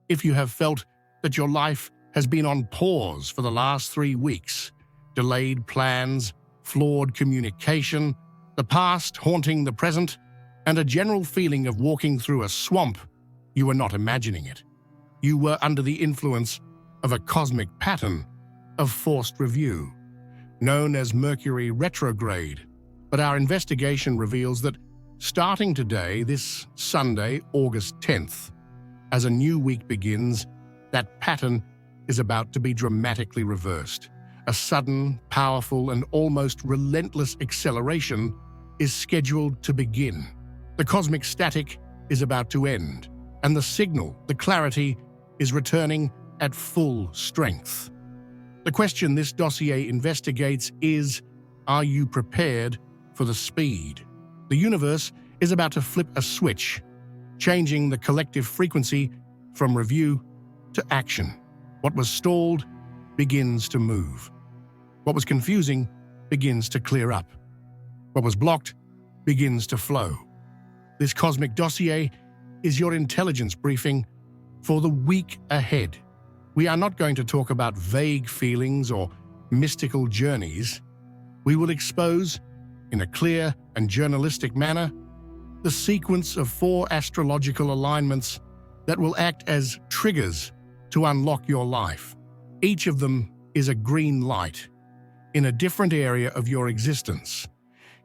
If you have felt that your life has been on pause for the last 3 weeks, delayed plans, flawed communication, the past haunting the present, and a general feeling of walking through a swamp, you were not imagining it. You were under the influence of a cosmic pattern of forced review, known as Mercury retrograde. But our investigation reveals that starting today, this Sunday, August 10th, as a new week begins, that pattern is about to be dramatically reversed. A sudden, powerful, and almost relentless acceleration is scheduled to begin. The cosmic static is about to end, and the signal, the clarity, is returning at full strength. The question this dossier investigates is, are you prepared for the speed? The universe is about to flip a switch, changing the collective frequency from review to action. What was stalled begins to move. What was confusing begins to clear up. What was blocked begins to flow. This cosmic dossier is your intelligence briefing for the week ahead. We are not going to talk about vague feelings or mystical journeys. We will expose, in a clear and journalistic manner, the sequence of 4 astrological alignments that will act as triggers to unlock your life. Each of them is a green light in a different area of your existence,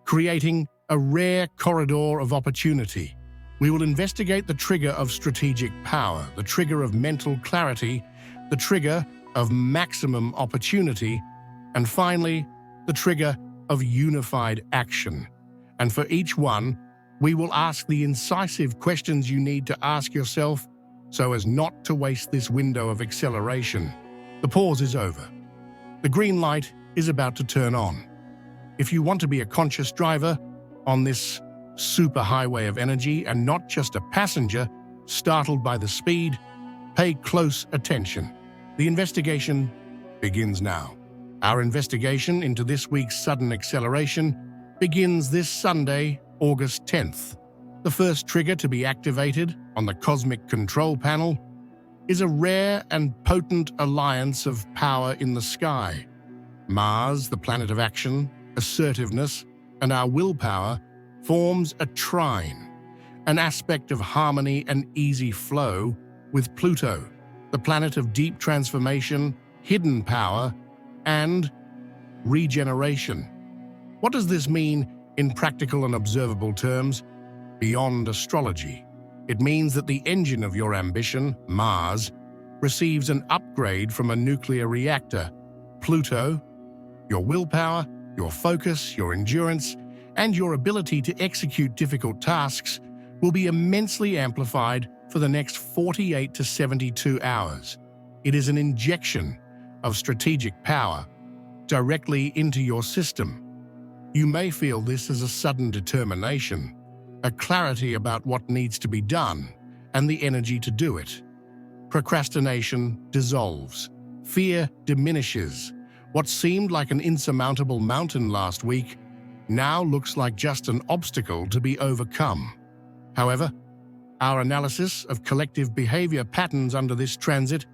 creating a rare corridor of opportunity. We will investigate the trigger of strategic power, the trigger of mental clarity, the trigger of maximum opportunity, and finally, the trigger of unified action. And for each one, we will ask the incisive questions you need to ask yourself so as not to waste this window of acceleration. The pause is over. The green light is about to turn on. If you want to be a conscious driver on this superhighway of energy and not just a passenger startled by the speed, pay close attention. The investigation begins now. Our investigation into this week's sudden acceleration begins this Sunday, August 10th. The first trigger to be activated on the cosmic control panel is a rare and potent alliance of power in the sky. Mars, the planet of action, assertiveness, and our willpower, forms a trine, an aspect of harmony and easy flow with Pluto, the planet of deep transformation, hidden power, and regeneration. What does this mean in practical and observable terms beyond astrology? It means that the engine of your ambition, Mars, receives an upgrade from a nuclear reactor. Pluto, your willpower, your focus, your endurance, and your ability to execute difficult tasks will be immensely amplified for the next 48 to 72 hours. It is an injection of strategic power directly into your system. You may feel this as a sudden determination, a clarity about what needs to be done, and the energy to do it. Procrastination dissolves. Fear diminishes. What seemed like an insurmountable mountain last week now looks like just an obstacle to be overcome. However, our analysis of collective behavior patterns under this transit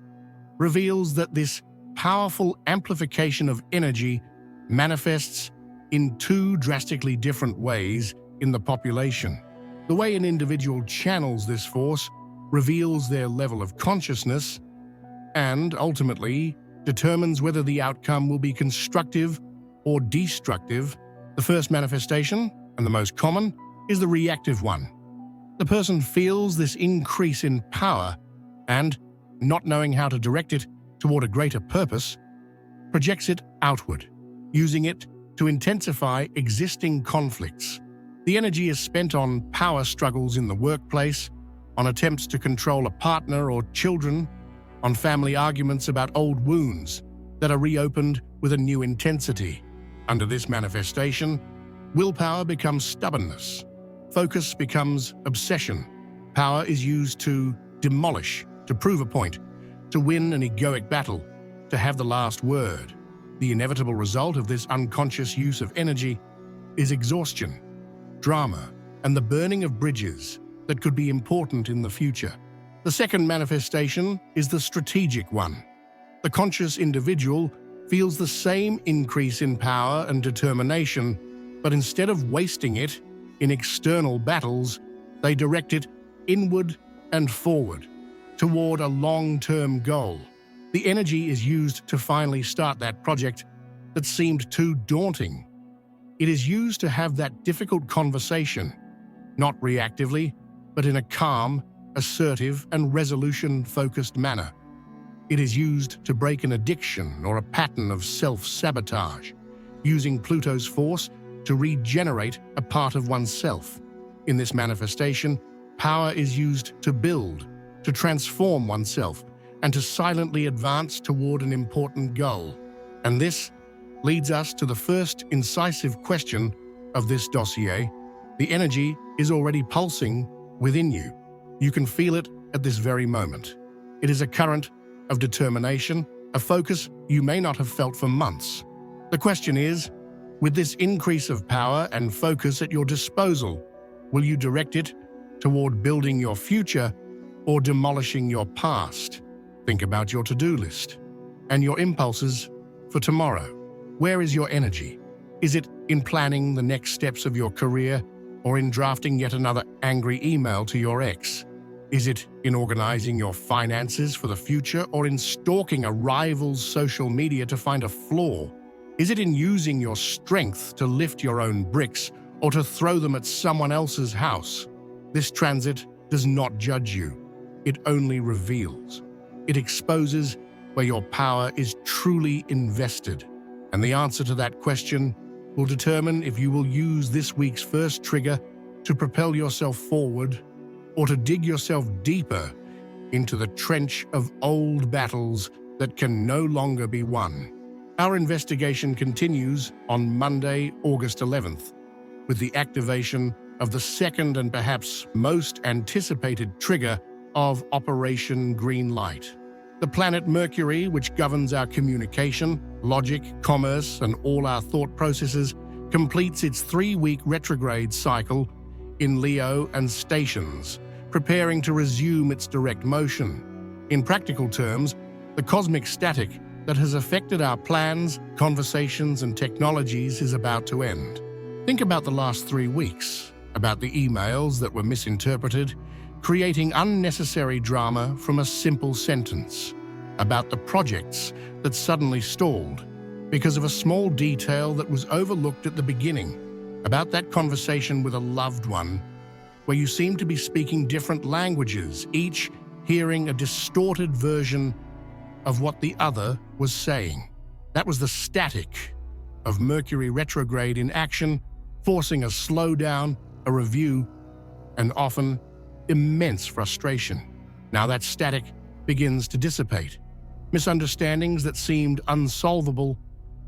reveals that this powerful amplification of energy manifests in 2 drastically different ways in the population. The way an individual channels this force reveals their level of consciousness and, ultimately, determines whether the outcome will be constructive or destructive. The first manifestation, and the most common, is the reactive one. The person feels this increase in power and, not knowing how to direct it toward a greater purpose, projects it outward, using it to intensify existing conflicts. The energy is spent on power struggles in the workplace, on attempts to control a partner or children, on family arguments about old wounds that are reopened with a new intensity. Under this manifestation, willpower becomes stubbornness. Focus becomes obsession. Power is used to demolish, to prove a point, to win an egoic battle, to have the last word. The inevitable result of this unconscious use of energy is exhaustion, drama, and the burning of bridges that could be important in the future. The second manifestation is the strategic one. The conscious individual feels the same increase in power and determination, but instead of wasting it in external battles, they direct it inward and forward, toward a long-term goal. The energy is used to finally start that project that seemed too daunting. It is used to have that difficult conversation, not reactively, but in a calm, assertive, and resolution-focused manner. It is used to break an addiction or a pattern of self-sabotage, using Pluto's force to regenerate a part of oneself. In this manifestation, power is used to build, to transform oneself, and to silently advance toward an important goal. And this leads us to the first incisive question of this dossier. The energy is already pulsing within you. You can feel it at this very moment. It is a current of determination, a focus you may not have felt for months. The question is, with this increase of power and focus at your disposal, will you direct it toward building your future or demolishing your past? Think about your to-do list and your impulses for tomorrow. Where is your energy? Is it in planning the next steps of your career or in drafting yet another angry email to your ex? Is it in organizing your finances for the future or in stalking a rival's social media to find a flaw? Is it in using your strength to lift your own bricks or to throw them at someone else's house? This transit does not judge you. It only reveals. It exposes where your power is truly invested. And the answer to that question will determine if you will use this week's first trigger to propel yourself forward or to dig yourself deeper into the trench of old battles that can no longer be won. Our investigation continues on Monday, August 11th, with the activation of the second and perhaps most anticipated trigger of Operation Green Light. The planet Mercury, which governs our communication, logic, commerce, and all our thought processes, completes its 3-week retrograde cycle in Leo and stations, preparing to resume its direct motion. In practical terms, the cosmic static that has affected our plans, conversations, and technologies is about to end. Think about the last 3 weeks, about the emails that were misinterpreted, creating unnecessary drama from a simple sentence, about the projects that suddenly stalled because of a small detail that was overlooked at the beginning, about that conversation with a loved one where you seem to be speaking different languages, each hearing a distorted version of what the other was saying. That was the static of Mercury retrograde in action, forcing a slowdown, a review, and often immense frustration. Now that static begins to dissipate. Misunderstandings that seemed unsolvable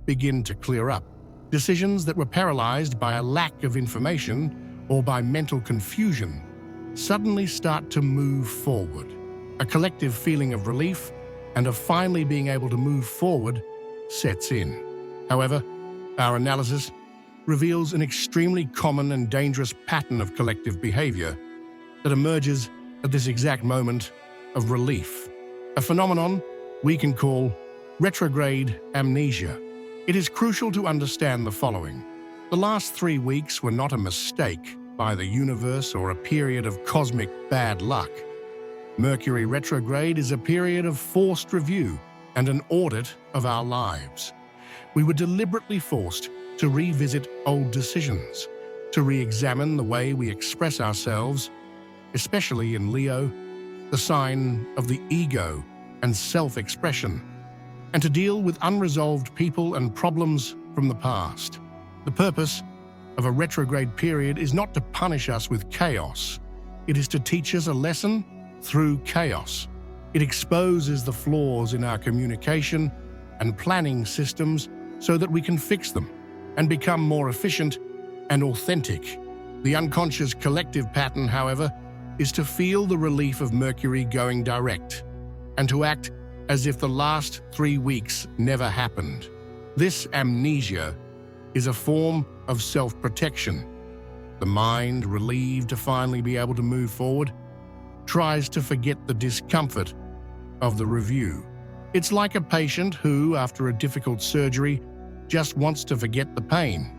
begin to clear up. Decisions that were paralyzed by a lack of information or by mental confusion suddenly start to move forward. A collective feeling of relief and of finally being able to move forward sets in. However, our analysis reveals an extremely common and dangerous pattern of collective behavior that emerges at this exact moment of relief, a phenomenon we can call retrograde amnesia. It is crucial to understand the following. The last 3 weeks were not a mistake by the universe or a period of cosmic bad luck. Mercury retrograde is a period of forced review and an audit of our lives. We were deliberately forced to revisit old decisions, to re-examine the way we express ourselves, especially in Leo, the sign of the ego and self-expression, and to deal with unresolved people and problems from the past. The purpose of a retrograde period is not to punish us with chaos. It is to teach us a lesson through chaos. It exposes the flaws in our communication and planning systems so that we can fix them and become more efficient and authentic. The unconscious collective pattern, however, is to feel the relief of Mercury going direct and to act as if the last 3 weeks never happened. This amnesia is a form of self-protection. The mind, relieved to finally be able to move forward, tries to forget the discomfort of the review. It's like a patient who, after a difficult surgery, just wants to forget the pain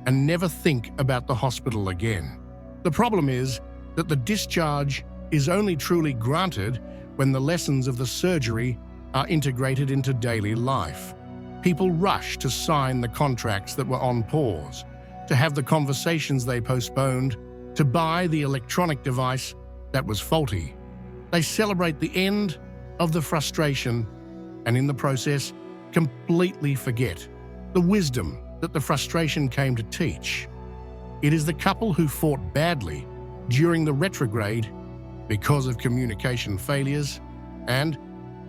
and never think about the hospital again. The problem is that the discharge is only truly granted when the lessons of the surgery are integrated into daily life. People rush to sign the contracts that were on pause, to have the conversations they postponed, to buy the electronic device that was faulty. They celebrate the end of the frustration and in the process completely forget the wisdom that the frustration came to teach. It is the couple who fought badly during the retrograde because of communication failures, and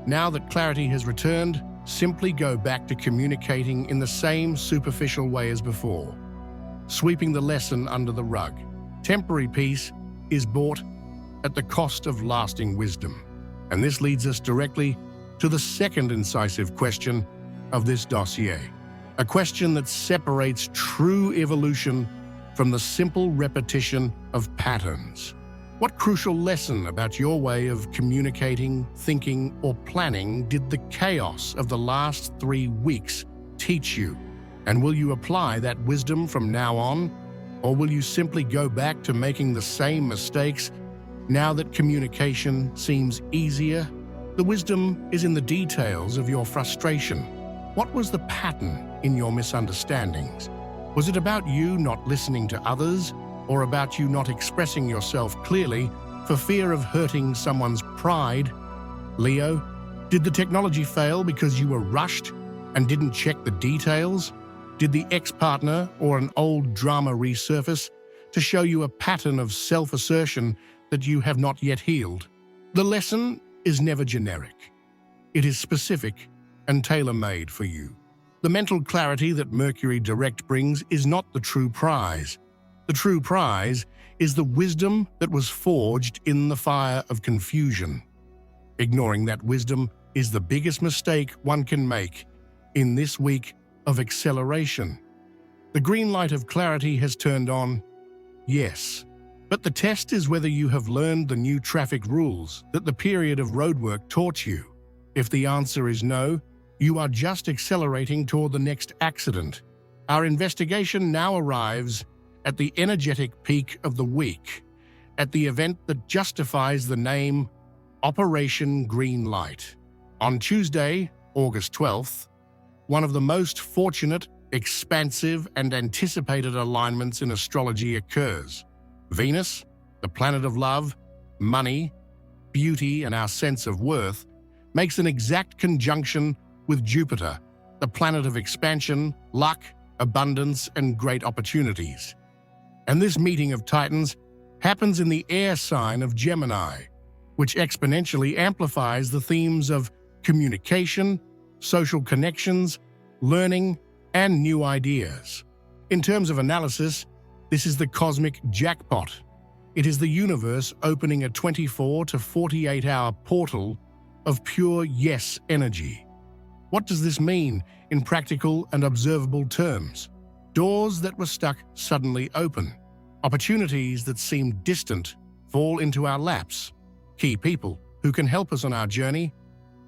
now that clarity has returned, simply go back to communicating in the same superficial way as before, sweeping the lesson under the rug. Temporary peace is bought at the cost of lasting wisdom. And this leads us directly to the second incisive question of this dossier, a question that separates true evolution from the simple repetition of patterns. What crucial lesson about your way of communicating, thinking, or planning did the chaos of the last 3 weeks teach you? And will you apply that wisdom from now on? Or will you simply go back to making the same mistakes now that communication seems easier? The wisdom is in the details of your frustration. What was the pattern in your misunderstandings? Was it about you not listening to others, or about you not expressing yourself clearly for fear of hurting someone's pride? Leo, did the technology fail because you were rushed and didn't check the details? Did the ex-partner or an old drama resurface to show you a pattern of self-assertion that you have not yet healed? The lesson is never generic. It is specific and tailor-made for you. The mental clarity that Mercury direct brings is not the true prize. The true prize is the wisdom that was forged in the fire of confusion. Ignoring that wisdom is the biggest mistake one can make in this week of acceleration. The green light of clarity has turned on, yes, but the test is whether you have learned the new traffic rules that the period of roadwork taught you. If the answer is no, you are just accelerating toward the next accident. Our investigation now arrives at the energetic peak of the week, at the event that justifies the name Operation Green Light. On Tuesday, August 12th, one of the most fortunate, expansive, and anticipated alignments in astrology occurs. Venus, the planet of love, money, beauty, and our sense of worth, makes an exact conjunction with Jupiter, the planet of expansion, luck, abundance, and great opportunities. And this meeting of Titans happens in the air sign of Gemini, which exponentially amplifies the themes of communication, social connections, learning, and new ideas. In terms of analysis, this is the cosmic jackpot. It is the universe opening a 24 to 48-hour portal of pure yes energy. What does this mean in practical and observable terms? Doors that were stuck suddenly open. Opportunities that seemed distant fall into our laps. Key people who can help us on our journey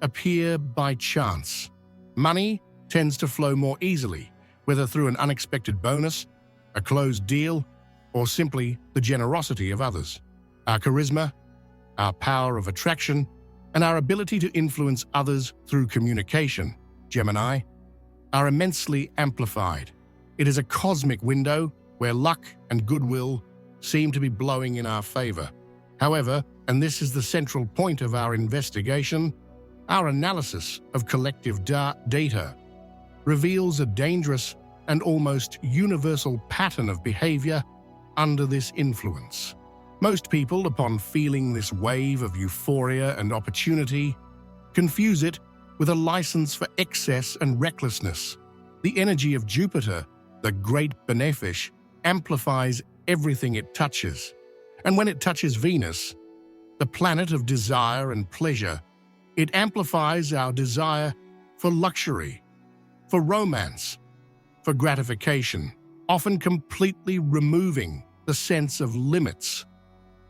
appear by chance. Money tends to flow more easily, whether through an unexpected bonus, a closed deal, or simply the generosity of others. Our charisma, our power of attraction, and our ability to influence others through communication, Gemini, are immensely amplified. It is a cosmic window where luck and goodwill seem to be blowing in our favor. However, and this is the central point of our investigation, our analysis of collective data reveals a dangerous and almost universal pattern of behavior under this influence. Most people, upon feeling this wave of euphoria and opportunity, confuse it with a license for excess and recklessness. The energy of Jupiter, the great benefic, amplifies everything it touches. And when it touches Venus, the planet of desire and pleasure, it amplifies our desire for luxury, for romance, for gratification, often completely removing the sense of limits,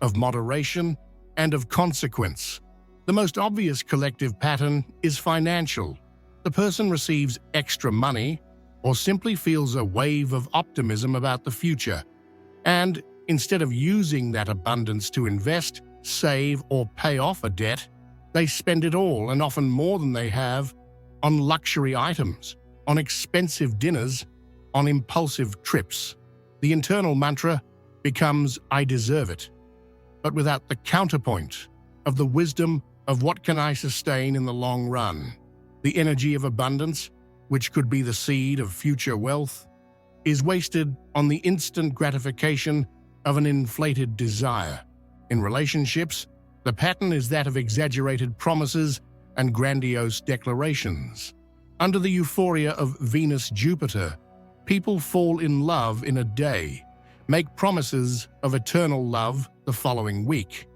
of moderation, and of consequence. The most obvious collective pattern is financial. The person receives extra money or simply feels a wave of optimism about the future, and instead of using that abundance to invest, save, or pay off a debt, they spend it all, and often more than they have, on luxury items, on expensive dinners, on impulsive trips. The internal mantra becomes, "I deserve it," but without the counterpoint of the wisdom of what can I sustain in the long run. The energy of abundance, which could be the seed of future wealth, is wasted on the instant gratification of an inflated desire. In relationships, the pattern is that of exaggerated promises and grandiose declarations. Under the euphoria of Venus-Jupiter, people fall in love in a day, make promises of eternal love the following week,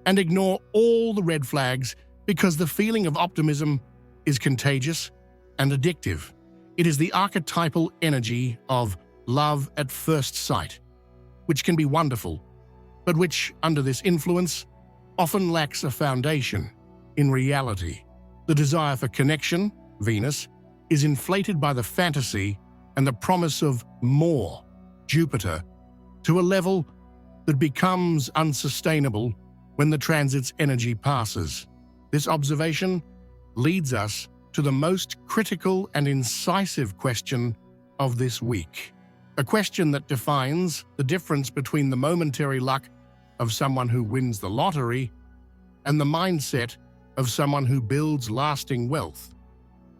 and ignore all the red flags because the feeling of optimism is contagious and addictive. It is the archetypal energy of love at first sight, which can be wonderful, but which, under this influence, often lacks a foundation. In reality, the desire for connection, Venus, is inflated by the fantasy and the promise of more, Jupiter, to a level that becomes unsustainable when the transit's energy passes. This observation leads us to the most critical and incisive question of this week. A question that defines the difference between the momentary luck of someone who wins the lottery and the mindset of someone who builds lasting wealth,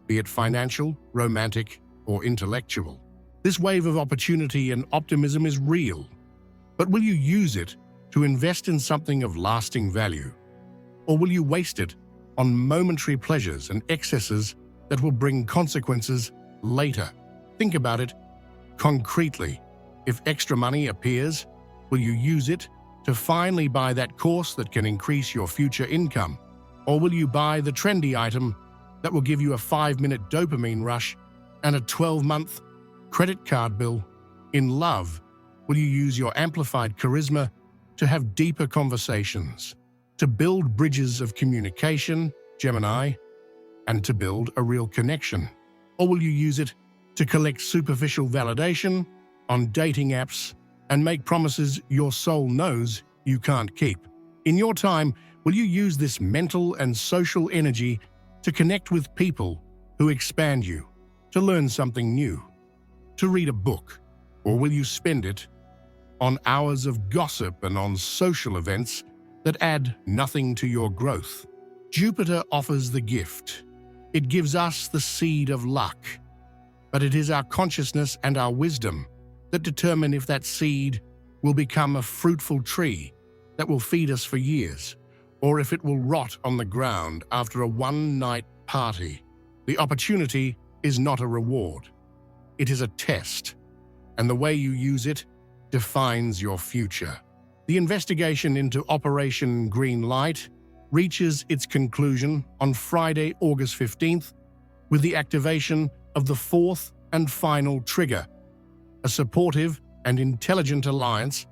be it financial, romantic, or intellectual. This wave of opportunity and optimism is real, but will you use it to invest in something of lasting value? Or will you waste it on momentary pleasures and excesses that will bring consequences later? Think about it concretely. If extra money appears, will you use it to finally buy that course that can increase your future income? Or will you buy the trendy item that will give you a 5-minute dopamine rush and a 12-month credit card bill? In love, will you use your amplified charisma to have deeper conversations, to build bridges of communication, Gemini, and to build a real connection? Or will you use it to collect superficial validation on dating apps and make promises your soul knows you can't keep? In your time, will you use this mental and social energy to connect with people who expand you, to learn something new, to read a book? Or will you spend it on hours of gossip and on social events that add nothing to your growth? Jupiter offers the gift. It gives us the seed of luck, but it is our consciousness and our wisdom that determine if that seed will become a fruitful tree that will feed us for years, or if it will rot on the ground after a one-night party. The opportunity is not a reward. It is a test, and the way you use it defines your future. The investigation into Operation Green Light reaches its conclusion on Friday, August 15th, with the activation of the fourth and final trigger, a supportive and intelligent alliance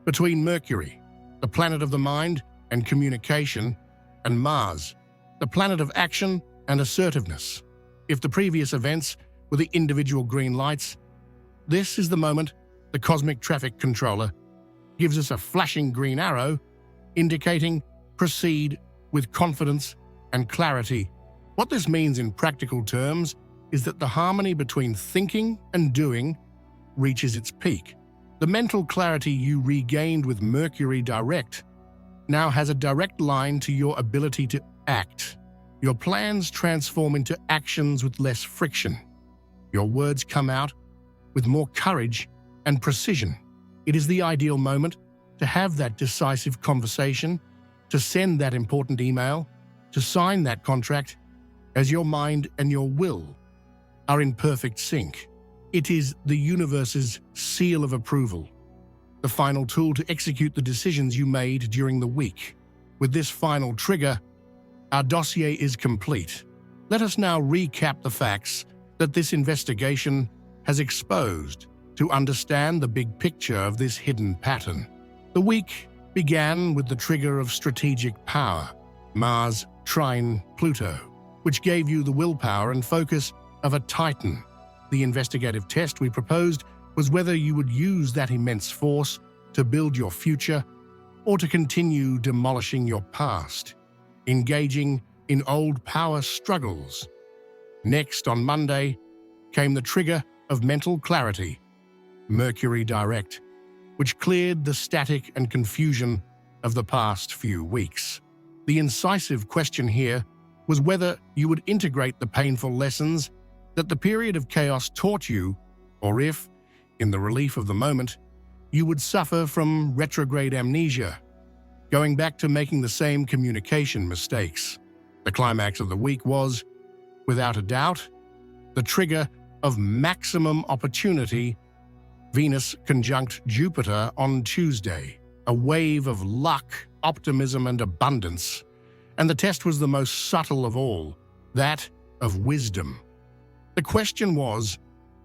between Mercury, the planet of the mind and communication, and Mars, the planet of action and assertiveness. If the previous events were the individual green lights, this is the moment the cosmic traffic controller gives us a flashing green arrow indicating proceed with confidence and clarity. What this means in practical terms is that the harmony between thinking and doing reaches its peak. The mental clarity you regained with Mercury direct now has a direct line to your ability to act. Your plans transform into actions with less friction. Your words come out with more courage and precision. It is the ideal moment to have that decisive conversation, to send that important email, to sign that contract, as your mind and your will are in perfect sync. It is the universe's seal of approval, the final tool to execute the decisions you made during the week. With this final trigger, our dossier is complete. Let us now recap the facts that this investigation has exposed to understand the big picture of this hidden pattern. The week began with the trigger of strategic power, Mars trine Pluto, which gave you the willpower and focus of a titan. The investigative test we proposed was whether you would use that immense force to build your future or to continue demolishing your past, engaging in old power struggles. Next, on Monday, came the trigger of mental clarity, Mercury direct, which cleared the static and confusion of the past few weeks. The incisive question here was whether you would integrate the painful lessons that the period of chaos taught you, or if, in the relief of the moment, you would suffer from retrograde amnesia, going back to making the same communication mistakes. The climax of the week was, without a doubt, the trigger of maximum opportunity, Venus conjunct Jupiter on Tuesday, a wave of luck, optimism, and abundance. And the test was the most subtle of all, that of wisdom. The question was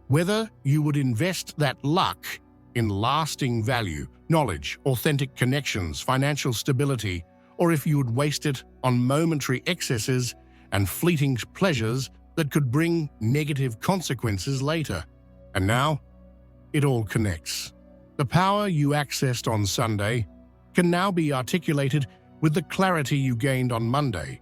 whether you would invest that luck in lasting value, knowledge, authentic connections, financial stability, or if you would waste it on momentary excesses and fleeting pleasures that could bring negative consequences later. And now, it all connects. The power you accessed on Sunday can now be articulated with the clarity you gained on Monday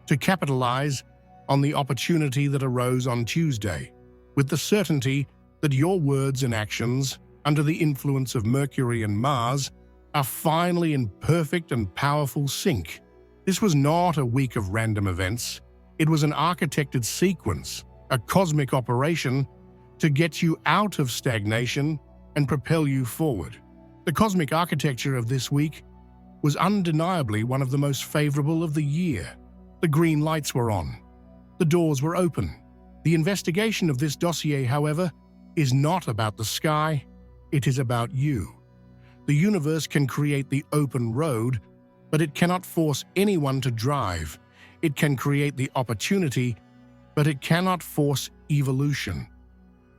to capitalize on the opportunity that arose on Tuesday, with the certainty that your words and actions, under the influence of Mercury and Mars, are finally in perfect and powerful sync. This was not a week of random events. It was an architected sequence, a cosmic operation to get you out of stagnation and propel you forward. The cosmic architecture of this week was undeniably one of the most favorable of the year. The green lights were on. The doors were open. The investigation of this dossier, however, is not about the sky. It is about you. The universe can create the open road, but it cannot force anyone to drive. It can create the opportunity, but it cannot force evolution.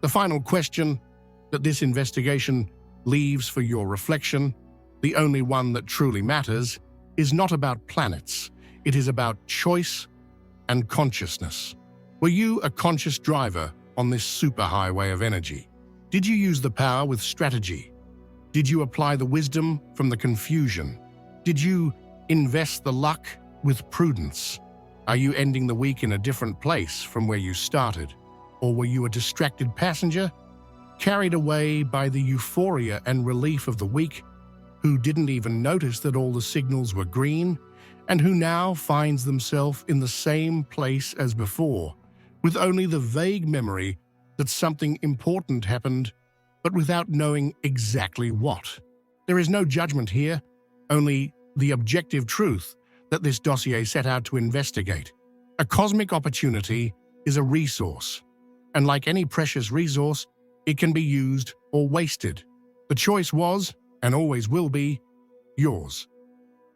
The final question that this investigation leaves for your reflection, the only one that truly matters, is not about planets. It is about choice and consciousness. Were you a conscious driver on this superhighway of energy? Did you use the power with strategy? Did you apply the wisdom from the confusion? Did you invest the luck with prudence? Are you ending the week in a different place from where you started? Or were you a distracted passenger, carried away by the euphoria and relief of the week, who didn't even notice that all the signals were green, and who now finds themselves in the same place as before, with only the vague memory that something important happened, but without knowing exactly what? There is no judgment here, only the objective truth that this dossier set out to investigate. A cosmic opportunity is a resource, and like any precious resource, it can be used or wasted. The choice was, and always will be, yours.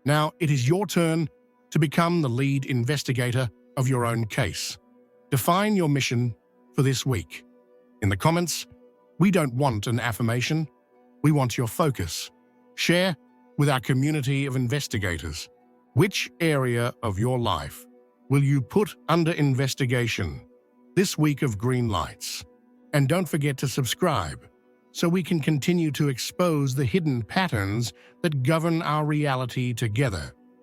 Now it is your turn to become the lead investigator of your own case. Define your mission for this week. In the comments, we don't want an affirmation, we want your focus. Share with our community of investigators. Which area of your life will you put under investigation this week of green lights? And don't forget to subscribe so we can continue to expose the hidden patterns that govern our reality together.